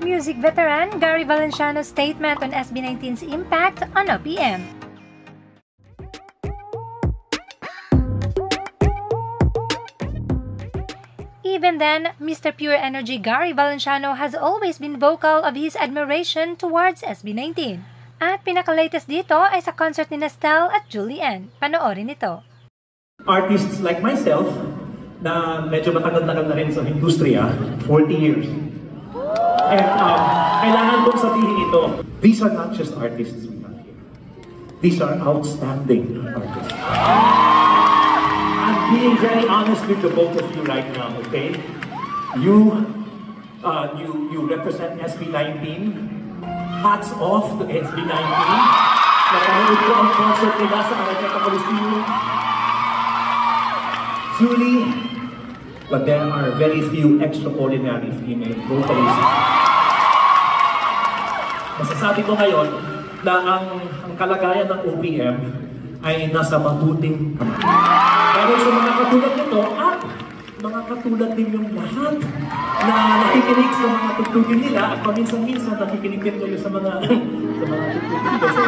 Music veteran Gary Valenciano's statement on SB19's impact on OPM. Even then, Mr. Pure Energy Gary Valenciano has always been vocal of his admiration towards SB19. At pinaka-latest dito ay sa concert ni Nestel at Julian. Panoorin ito. Artists like myself, na medyo matagal-tagal na rin sa industriya, 40 years. And kailangan kong sabihin ito, these are not just artists we have here. These are outstanding artists. I'm being very honest with the both of you right now, okay? You represent SB19. Hats off to SB19. Napanood ko ang concert nila sa Araneta Coliseum. Julie, but there are very few extraordinary female vocalists. Masasabi ko ngayon na ang kalagayan ng OPM ay nasa mabuting kamay. Pero sa mga katulad nito at mga katulad din yung lahat na nakikinig sa mga tugtugin nila at paminsan-minsan nakikinig din kayo sa mga tugtugin nila. So,